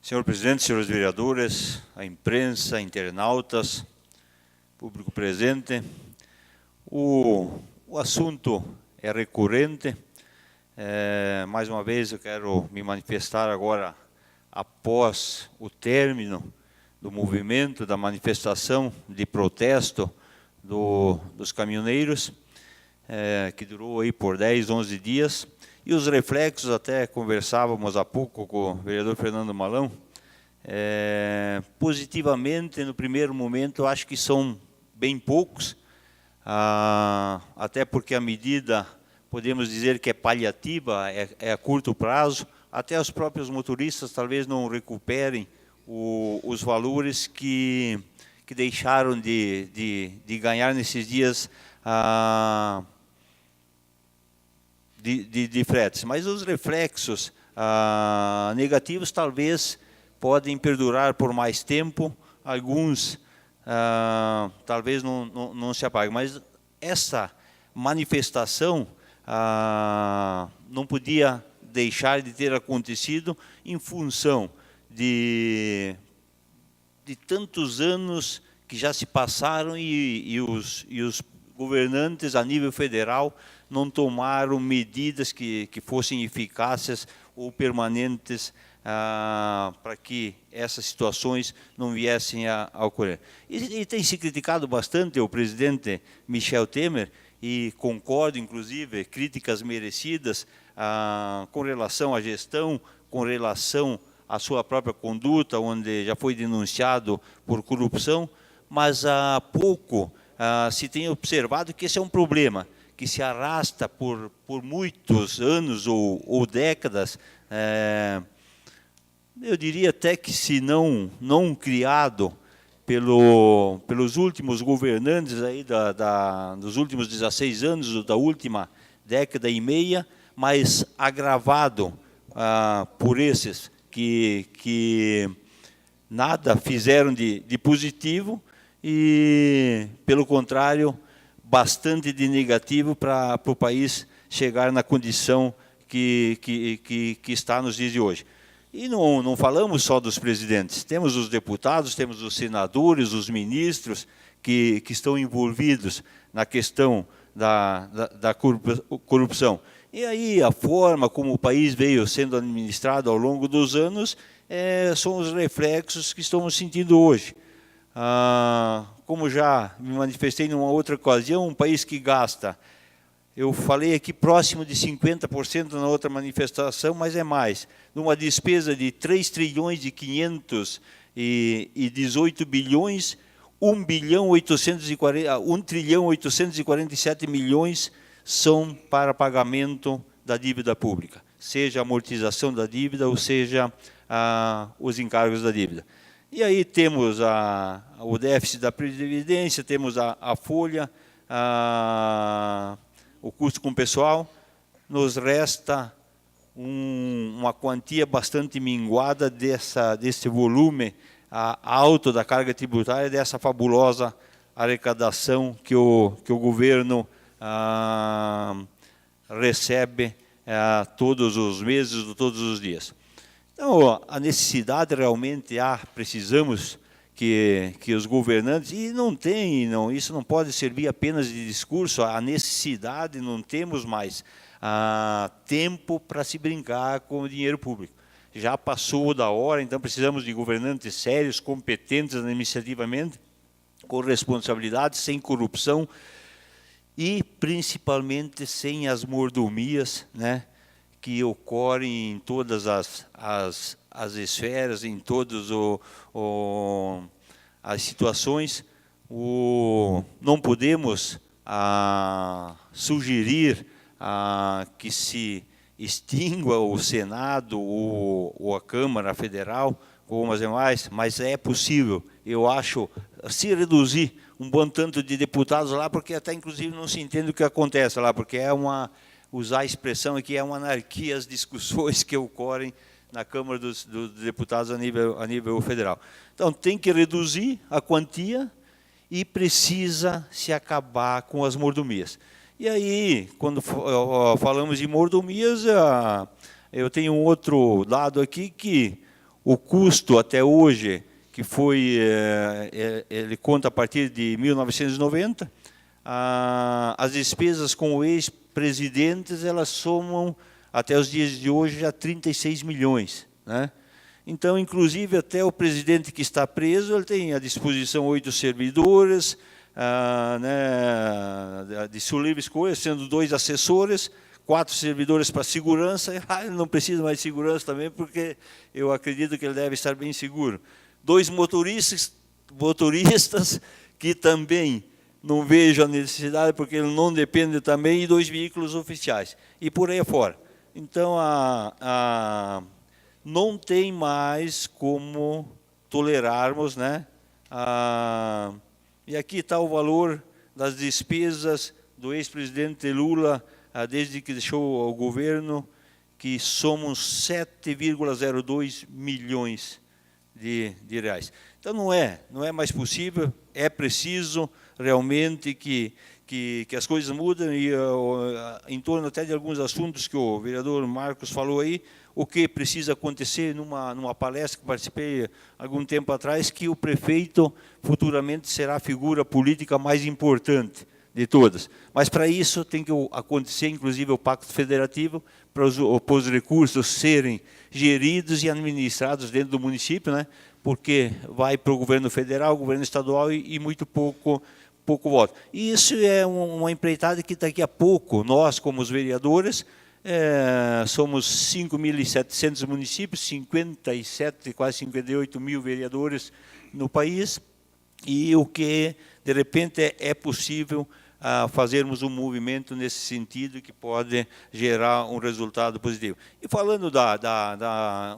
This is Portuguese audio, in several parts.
Senhor presidente, senhores vereadores, a imprensa, internautas, público presente, o assunto é recorrente. Mais uma vez eu quero me manifestar agora após o término do movimento, da manifestação de protesto dos caminhoneiros, que durou aí por 10, 11 dias, e os reflexos, até conversávamos há pouco com o vereador Fernando Malão, positivamente, no primeiro momento, eu acho que são bem poucos, até porque a medida, podemos dizer que é paliativa, é a curto prazo, até os próprios motoristas talvez não recuperem os valores que deixaram de ganhar nesses dias de fretes. Mas os reflexos negativos talvez podem perdurar por mais tempo, alguns talvez não se apaguem. Mas essa manifestação não podia deixar de ter acontecido em função de tantos anos que já se passaram e os governantes a nível federal não tomaram medidas que fossem eficazes ou permanentes para que essas situações não viessem a ocorrer. E tem se criticado bastante o presidente Michel Temer, e concordo, inclusive, críticas merecidas com relação à gestão, com relação à sua própria conduta, onde já foi denunciado por corrupção, mas há pouco se tem observado que esse é um problema que se arrasta por muitos anos ou décadas, eu diria até que se não criado pelos últimos governantes aí dos últimos 16 anos, da última década e meia, mas agravado por esses que nada fizeram de positivo e, pelo contrário, bastante de negativo para o país chegar na condição que está nos dias de hoje. E não falamos só dos presidentes, temos os deputados, temos os senadores, os ministros que estão envolvidos na questão da corrupção. E aí a forma como o país veio sendo administrado ao longo dos anos são os reflexos que estamos sentindo hoje. Como já me manifestei numa outra ocasião, um país que gasta, eu falei aqui próximo de 50% na outra manifestação, mas é mais, numa despesa de 3 trilhões e 518 bilhões, 1 trilhão 847 milhões são para pagamento da dívida pública, seja a amortização da dívida ou seja os encargos da dívida. E aí temos o déficit da previdência, temos a folha, o custo com o pessoal, nos resta uma quantia bastante minguada desse volume alto da carga tributária, dessa fabulosa arrecadação que o governo recebe todos os meses, todos os dias. Então, a necessidade realmente precisamos que os governantes, e isso não pode servir apenas de discurso, a necessidade, não temos mais tempo para se brincar com o dinheiro público. Já passou da hora, então precisamos de governantes sérios, competentes administrativamente, com responsabilidade, sem corrupção e principalmente sem as mordomias, né, que ocorrem em todas as esferas, em todas as situações. Não podemos sugerir que se extingua o Senado ou a Câmara Federal, ou as demais, mas é possível, eu acho, se reduzir um bom tanto de deputados lá, porque até inclusive não se entende o que acontece lá, porque usar a expressão aqui, é uma anarquia as discussões que ocorrem na Câmara dos Deputados a nível federal. Então, tem que reduzir a quantia e precisa se acabar com as mordomias. E aí, quando falamos de mordomias, eu tenho um outro lado aqui, que o custo até hoje, que foi, ele conta a partir de 1990, as despesas com o ex-presidentes, elas somam, até os dias de hoje, já 36 milhões. Né? Então, inclusive, até o presidente que está preso, ele tem à disposição 8 servidores, né, de sua livre escolha, sendo 2 assessores, 4 servidores para segurança. Ele não precisa mais de segurança também, porque eu acredito que ele deve estar bem seguro. 2 motoristas que também não vejo a necessidade, porque ele não depende também, e 2 veículos oficiais. E por aí afora. Então, não tem mais como tolerarmos, né? E aqui está o valor das despesas do ex-presidente Lula, desde que deixou o governo, que somam 7,02 milhões de reais. Então, não é mais possível, é preciso realmente que as coisas mudem, e em torno até de alguns assuntos que o vereador Marcos falou aí, o que precisa acontecer numa palestra que participei algum tempo atrás, que o prefeito futuramente será a figura política mais importante de todas. Mas para isso tem que acontecer, inclusive, o Pacto Federativo, para os recursos serem geridos e administrados dentro do município, né? Porque vai para o governo federal, governo estadual e muito pouco voto. E isso é uma empreitada que daqui a pouco, nós, como os vereadores, somos 5.700 municípios, 57, quase 58 mil vereadores no país, e o que, de repente, é possível fazermos um movimento nesse sentido que pode gerar um resultado positivo. E falando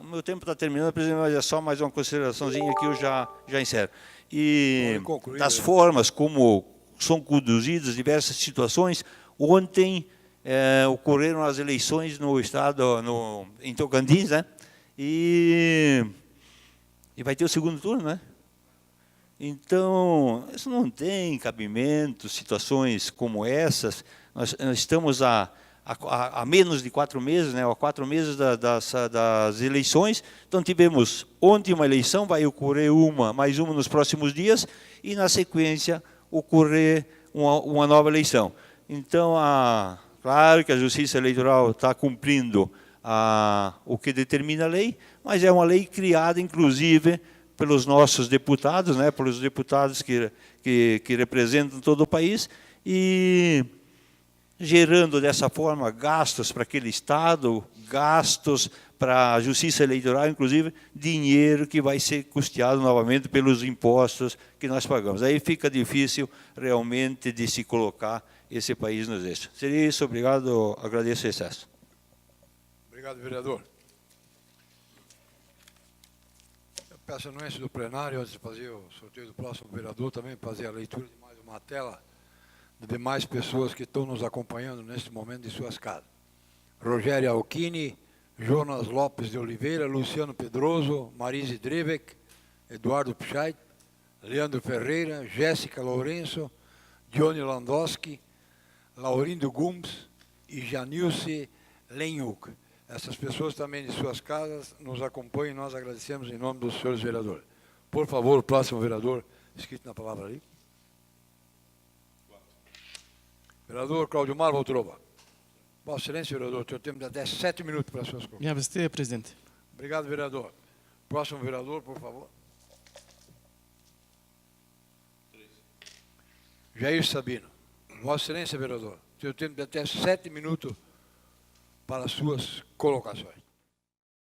o meu tempo está terminando, presidente, mas é só mais uma consideraçãozinha que eu já encerro. E das formas como são conduzidas diversas situações, ontem ocorreram as eleições no estado, em Tocantins, né? E vai ter o segundo turno, né? Então, isso não tem cabimento, situações como essas. Nós estamos a menos de 4 meses, né, a 4 meses das eleições. Então, tivemos ontem uma eleição, vai ocorrer mais uma nos próximos dias, e, na sequência, ocorrer uma nova eleição. Então, claro que a Justiça Eleitoral está cumprindo o que determina a lei, mas é uma lei criada, inclusive, pelos nossos deputados, né, pelos deputados que representam todo o país, e gerando dessa forma gastos para aquele Estado, gastos para a Justiça Eleitoral, inclusive dinheiro que vai ser custeado novamente pelos impostos que nós pagamos. Aí fica difícil realmente de se colocar esse país nos eixos. Seria isso, obrigado, agradeço o excesso. Obrigado, vereador. Peço a anuência do plenário, antes de fazer o sorteio do próximo vereador, também fazer a leitura de mais uma tela de demais pessoas que estão nos acompanhando neste momento de suas casas. Rogério Alquini, Jonas Lopes de Oliveira, Luciano Pedroso, Marise Drebeck, Eduardo Pichait, Leandro Ferreira, Jéssica Lourenço, Johnny Landowski, Laurindo Gumbs e Janilce Lenhuk. Essas pessoas também de suas casas nos acompanham e nós agradecemos em nome dos senhores vereadores. Por favor, o próximo vereador, escrito na palavra ali. Vereador Claudio Mar Voltrova. Vossa Excelência, vereador, o senhor tem até 7 minutos para as suas contas. Minha Excelência, presidente. Obrigado, vereador. Próximo vereador, por favor. Jair Sabino. Vossa Excelência, vereador, o senhor tem até 7 minutos para as suas colocações.